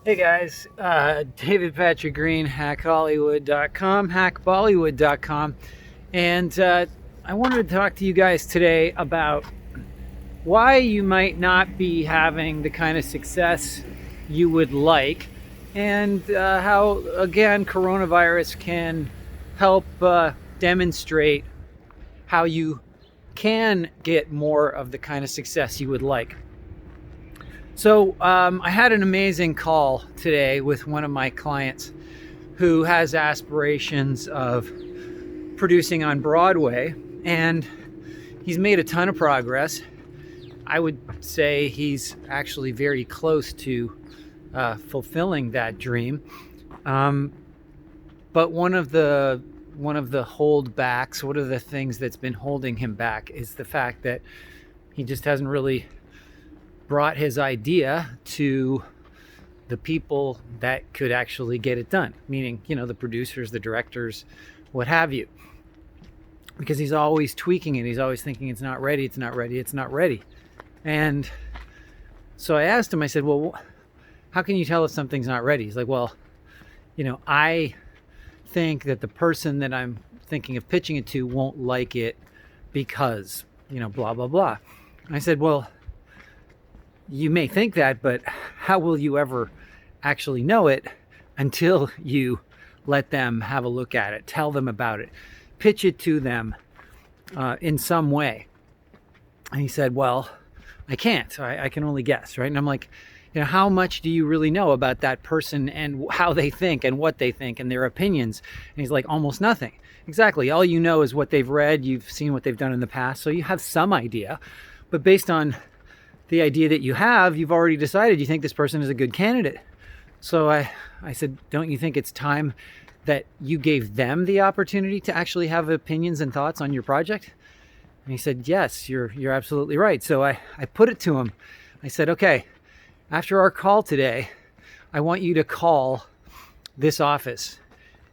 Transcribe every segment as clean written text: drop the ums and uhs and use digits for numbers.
Hey guys, David Patrick Green, hackhollywood.com, hackbollywood.com, and I wanted to talk to you guys today about why you might not be having the kind of success you would like, and how, again, coronavirus can help demonstrate how you can get more of the kind of success you would like. So I had an amazing call today with one of my clients who has aspirations of producing on Broadway, and he's made a ton of progress. I would say he's actually very close to fulfilling that dream. But one of the holdbacks, one of the things that's been holding him back, is the fact that he just hasn't really brought his idea to the people that could actually get it done, meaning, the producers, the directors, what have you. Because he's always tweaking it. He's always thinking it's not ready, it's not ready, it's not ready. And so I asked him, I said, well, how can you tell if something's not ready? He's like, well, I think that the person that I'm thinking of pitching it to won't like it because, blah, blah, blah. And I said, well, you may think that, but how will you ever actually know it until you let them have a look at it, tell them about it, pitch it to them in some way? And he said, well, I can't. I can only guess, right? And I'm like, how much do you really know about that person and how they think and what they think and their opinions? And he's like, almost nothing. Exactly. All you know is what they've read. You've seen what they've done in the past. So you have some idea. But based on the idea that you have, you've already decided you think this person is a good candidate. So I said, don't you think it's time that you gave them the opportunity to actually have opinions and thoughts on your project? And he said, yes, you're absolutely right. So I put it to him. I said, okay, after our call today, I want you to call this office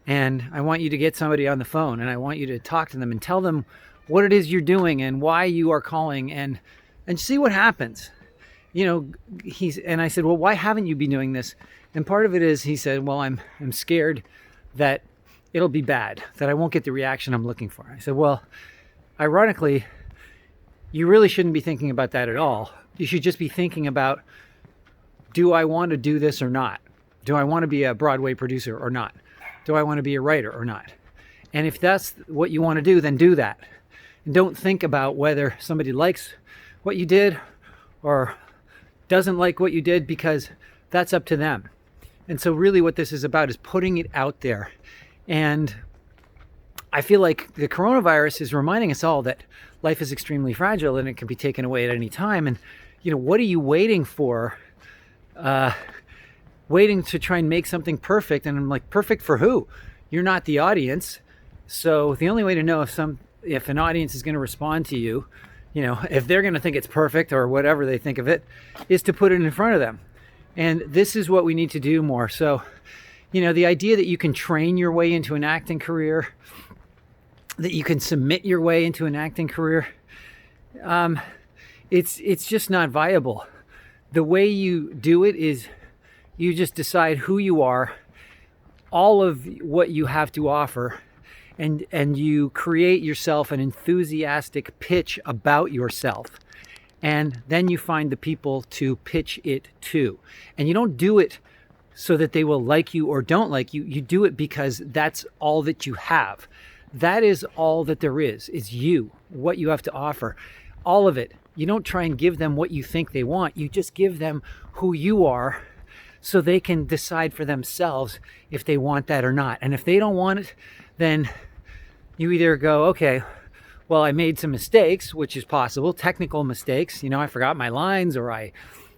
and I want you to get somebody on the phone and I want you to talk to them and tell them what it is you're doing and why you are calling and see what happens. And I said, well, why haven't you been doing this? And part of it is, he said, well, I'm scared that it'll be bad, that I won't get the reaction I'm looking for. I said, well, ironically, you really shouldn't be thinking about that at all. You should just be thinking about, do I want to do this or not? Do I want to be a Broadway producer or not? Do I want to be a writer or not? And if that's what you want to do, then do that. And don't think about whether somebody likes what you did or doesn't like what you did, because that's up to them. And so really what this is about is putting it out there. And I feel like the coronavirus is reminding us all that life is extremely fragile and it can be taken away at any time. And, what are you waiting for? Waiting to try and make something perfect. And I'm like, perfect for who? You're not the audience. So the only way to know if an audience is going to respond to you, if they're going to think it's perfect or whatever they think of it, is to put it in front of them. And this is what we need to do more. So, the idea that you can train your way into an acting career, that you can submit your way into an acting career, it's just not viable. The way you do it is you just decide who you are, all of what you have to offer, and you create yourself an enthusiastic pitch about yourself. And then you find the people to pitch it to. And you don't do it so that they will like you or don't like you. You do it because that's all that you have. That is all that there is you, what you have to offer. All of it. You don't try and give them what you think they want. You just give them who you are so they can decide for themselves if they want that or not. And if they don't want it, then you either go, okay, well, I made some mistakes, which is possible, technical mistakes. I forgot my lines, or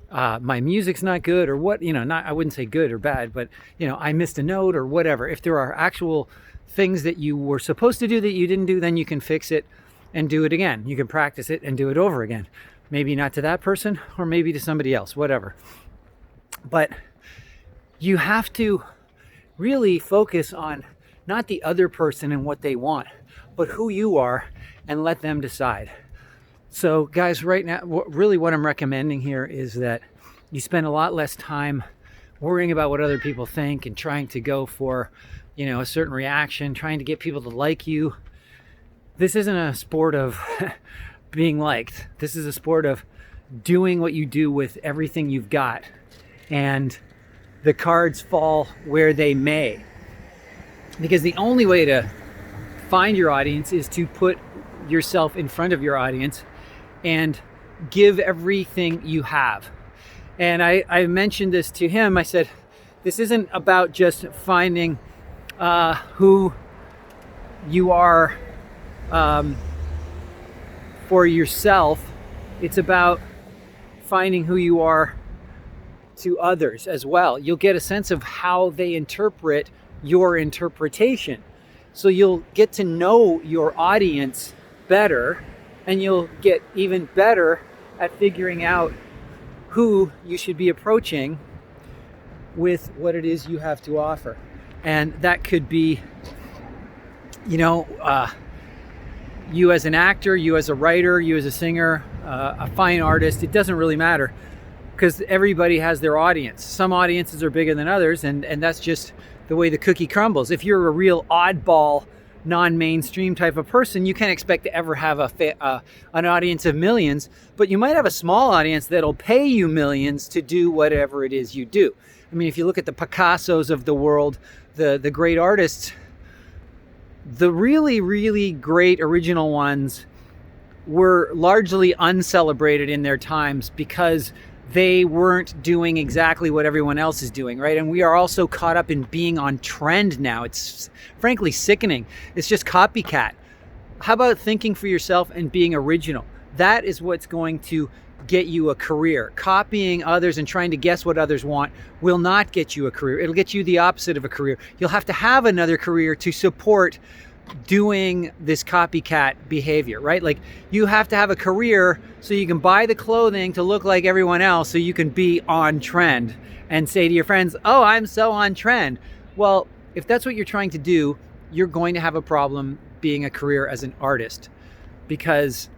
my music's not good, or what, I wouldn't say good or bad, but, I missed a note or whatever. If there are actual things that you were supposed to do that you didn't do, then you can fix it and do it again. You can practice it and do it over again. Maybe not to that person, or maybe to somebody else, whatever. But you have to really focus on not the other person and what they want, but who you are, and let them decide. So guys, right now, really what I'm recommending here is that you spend a lot less time worrying about what other people think and trying to go for, a certain reaction, trying to get people to like you. This isn't a sport of being liked. This is a sport of doing what you do with everything you've got, and the cards fall where they may. Because the only way to find your audience is to put yourself in front of your audience and give everything you have. And I mentioned this to him. I said, this isn't about just finding who you are for yourself. It's about finding who you are to others as well. You'll get a sense of how they interpret your interpretation. So you'll get to know your audience better, and you'll get even better at figuring out who you should be approaching with what it is you have to offer. And that could be, you as an actor, you as a writer, you as a singer, a fine artist. It doesn't really matter, because everybody has their audience. Some audiences are bigger than others, and that's just the way the cookie crumbles. If you're a real oddball, non-mainstream type of person, you can't expect to ever have an audience of millions, but you might have a small audience that'll pay you millions to do whatever it is you do. I mean, if you look at the Picassos of the world, the great artists, the really, really great original ones were largely uncelebrated in their times because they weren't doing exactly what everyone else is doing, right? And we are also caught up in being on trend now. It's frankly sickening. It's just copycat. How about thinking for yourself and being original? That is what's going to get you a career. Copying others and trying to guess what others want will not get you a career. It'll get you the opposite of a career. You'll have to have another career to support doing this copycat behavior, right? Like, you have to have a career so you can buy the clothing to look like everyone else, so you can be on trend and say to your friends, oh, I'm so on trend. Well, if that's what you're trying to do, you're going to have a problem being a career as an artist, because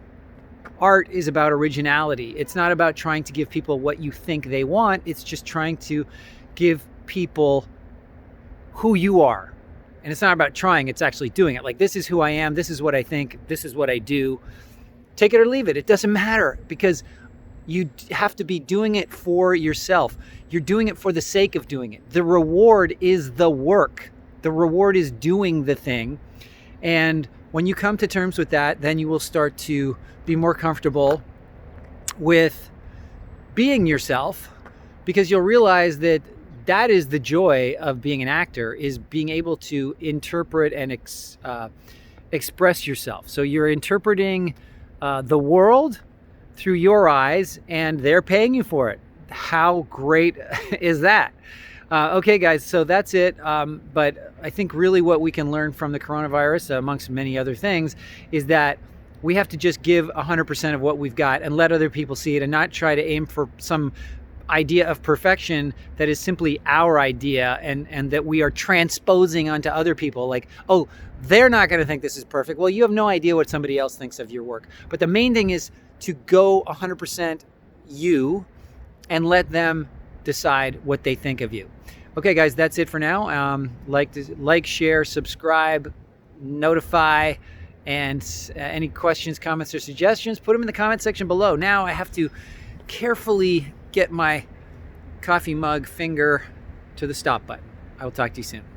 art is about originality. It's not about trying to give people what you think they want. It's just trying to give people who you are. And it's not about trying, it's actually doing it. Like, this is who I am, this is what I think, this is what I do. Take it or leave it. It doesn't matter, because you have to be doing it for yourself. You're doing it for the sake of doing it. The reward is the work. The reward is doing the thing. And when you come to terms with that, then you will start to be more comfortable with being yourself, because you'll realize that that is the joy of being an actor, is being able to interpret and express yourself. So you're interpreting the world through your eyes, and they're paying you for it. How great is that? Okay, guys, so that's it. But I think really what we can learn from the coronavirus, amongst many other things, is that we have to just give 100% of what we've got and let other people see it, and not try to aim for some idea of perfection that is simply our idea, and that we are transposing onto other people. Like, oh, they're not going to think this is perfect. Well, you have no idea what somebody else thinks of your work. But the main thing is to go 100% you, and let them decide what they think of you. Okay, guys, that's it for now. Like, share, subscribe, notify, and any questions, comments, or suggestions, put them in the comment section below. Now I have to carefully get my coffee mug finger to the stop button. I will talk to you soon.